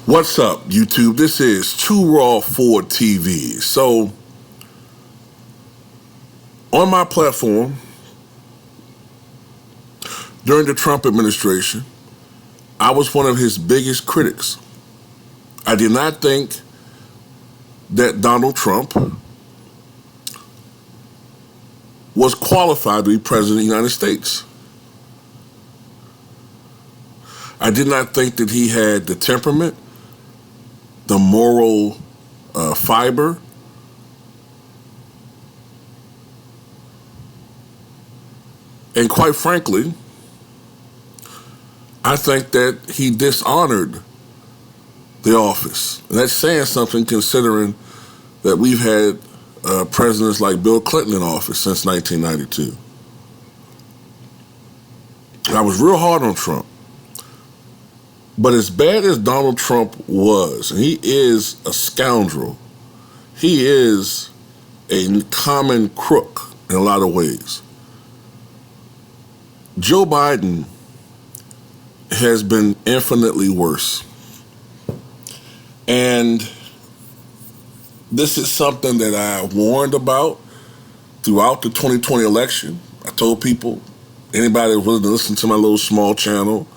What's up, YouTube? This is Too Raw for TV. So, on my platform, during the Trump administration, I was one of his biggest critics. I did not think that Donald Trump was qualified to be president of the United States. I did not think that he had the temperament, the moral fiber, and quite frankly, I think that he dishonored the office. And that's saying something considering that we've had presidents like Bill Clinton in office since 1992. I was real hard on Trump. But as bad as Donald Trump was, and he is a scoundrel, he is a common crook in a lot of ways. Joe Biden has been infinitely worse. And this is something that I warned about throughout the 2020 election. I told people, anybody that was willing to listen to my little small channel,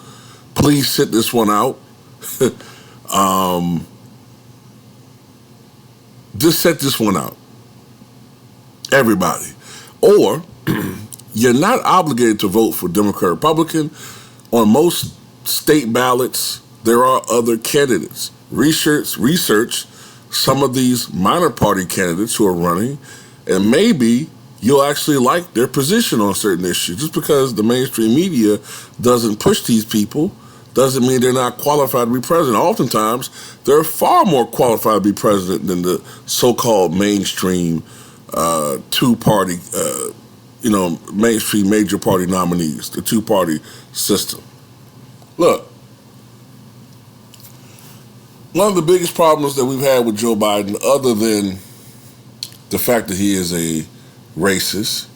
please sit this one out. Just set this one out. Everybody. Or you're not obligated to vote for Democrat, Republican. On most state ballots, there are other candidates. Research some of these minor party candidates who are running, and maybe you'll actually like their position on certain issues. Just because the mainstream media doesn't push these people doesn't mean they're not qualified to be president. Oftentimes, they're far more qualified to be president than the so-called mainstream two-party, mainstream major party nominees, the two-party system. Look, one of the biggest problems that we've had with Joe Biden, other than the fact that he is a racist,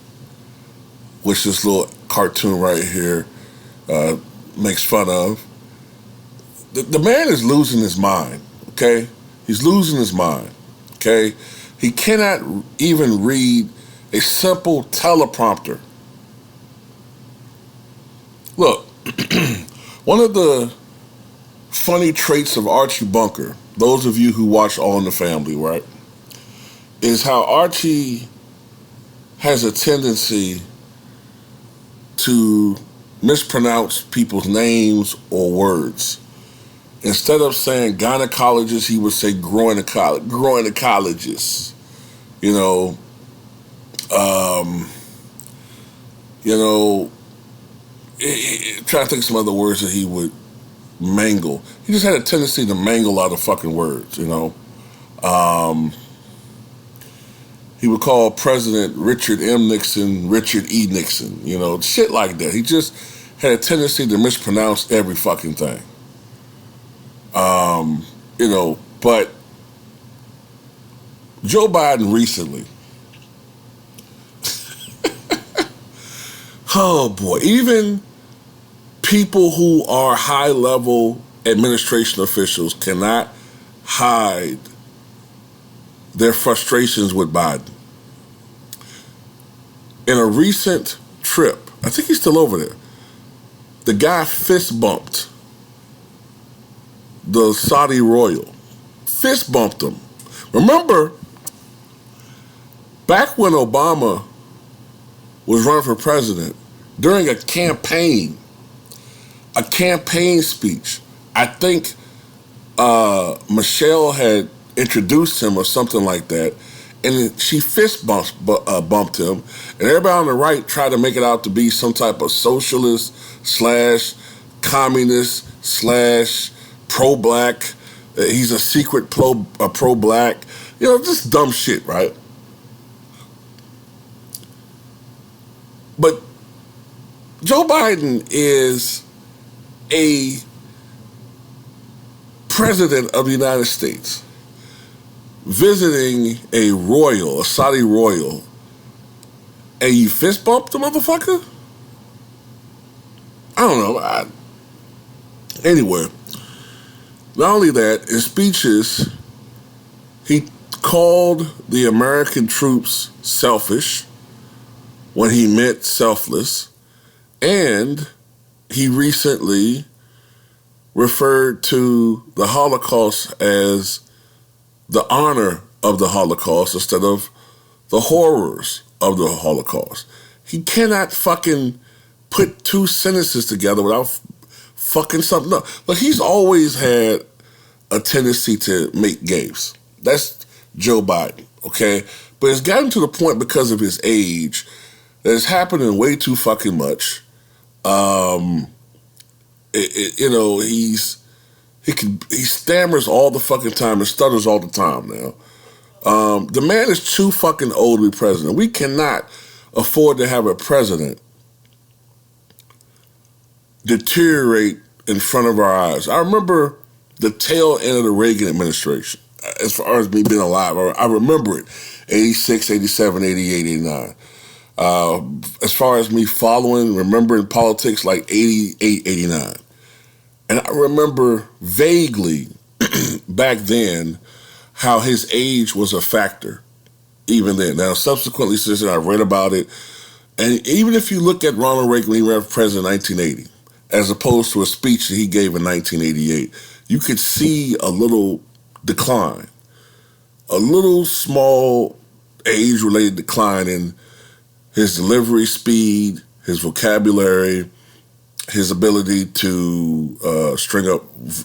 which this little cartoon right here makes fun of. The man is losing his mind, okay? He's losing his mind, okay? He cannot even read a simple teleprompter. Look, one of the funny traits of Archie Bunker, those of you who watch All in the Family, right, is how Archie has a tendency to mispronounce people's names or words. Instead of saying gynecologist, he would say groinecologist. Trying to think of some other words that he would mangle. He just had a tendency to mangle a lot of fucking words, He would call President Richard M. Nixon Richard E. Nixon, shit like that. He just had a tendency to mispronounce every fucking thing. But Joe Biden recently, oh boy, even people who are high-level administration officials cannot hide their frustrations with Biden. In a recent trip, I think he's still over there, the guy fist bumped the Saudi royal. Fist bumped him. Remember, back when Obama was running for president, during a campaign speech, I think Michelle had introduced him or something like that, and she fist bumped him, and everybody on the right tried to make it out to be some type of socialist / communist / pro-black. He's a secret pro-black. Just dumb shit, right? But Joe Biden is a president of the United States visiting a Saudi royal, and you fist bumped the motherfucker? I don't know. Anyway, Not only that, in speeches, he called the American troops selfish when he meant selfless, and he recently referred to the Holocaust as the honor of the Holocaust instead of the horrors of the Holocaust. He cannot fucking put two sentences together without fucking something up. But he's always had a tendency to make gaffes. That's Joe Biden, okay? But it's gotten to the point because of his age that it's happening way too fucking much. He stammers all the fucking time and stutters all the time now. The man is too fucking old to be president. We cannot afford to have a president deteriorate in front of our eyes. I remember the tail end of the Reagan administration. As far as me being alive, I remember it. 86, 87, 88, 89. As far as me remembering politics, like 88, 89. And I remember vaguely back then how his age was a factor, even then. Now, subsequently, since I read about it, and even if you look at Ronald Reagan when he ran for president in 1980, as opposed to a speech that he gave in 1988, you could see a little decline, a little small age-related decline in his delivery speed, his vocabulary, his ability to string up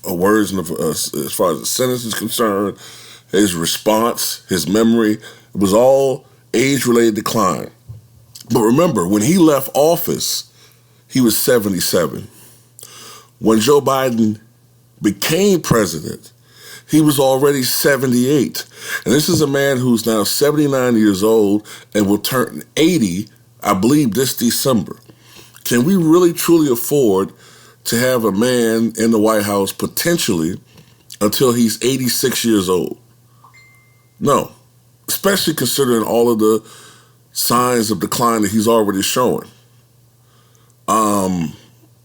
words as far as the sentence is concerned, his response, his memory. It was all age-related decline. But remember, when he left office, he was 77. When Joe Biden became president, he was already 78. And this is a man who's now 79 years old and will turn 80, I believe, this December. Can we really truly afford to have a man in the White House potentially until he's 86 years old? No, especially considering all of the signs of decline that he's already showing.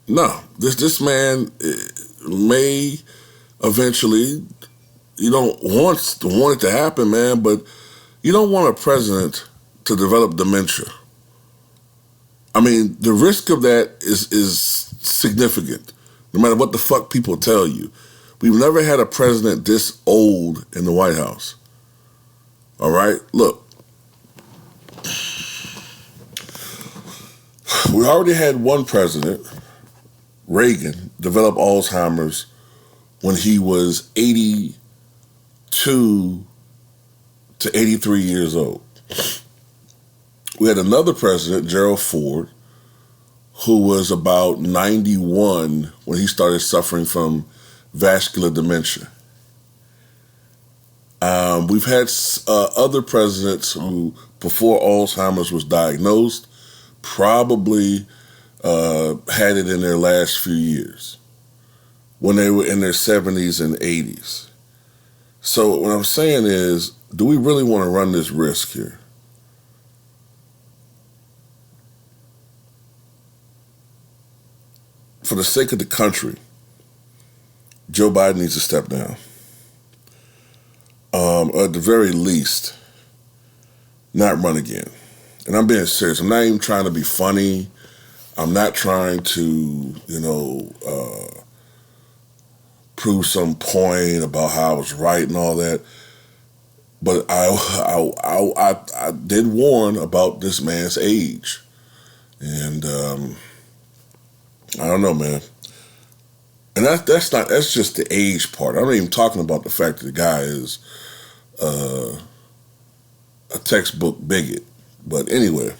No, this man may eventually, you don't want it to happen, man, but you don't want a president to develop dementia. I mean, the risk of that is significant, no matter what the fuck people tell you. We've never had a president this old in the White House. All right? Look, we already had one president, Reagan, develop Alzheimer's when he was 82 to 83 years old. We had another president, Gerald Ford, who was about 91 when he started suffering from vascular dementia. We've had other presidents who, before Alzheimer's was diagnosed, probably had it in their last few years when they were in their 70s and 80s. So what I'm saying is, do we really want to run this risk here? For the sake of the country, Joe Biden needs to step down. At the very least, not run again. And I'm being serious. I'm not even trying to be funny. I'm not trying to, prove some point about how I was right and all that. But I did warn about this man's age. And I don't know, man. And that's just the age part. I'm not even talking about the fact that the guy is a textbook bigot. But anyway,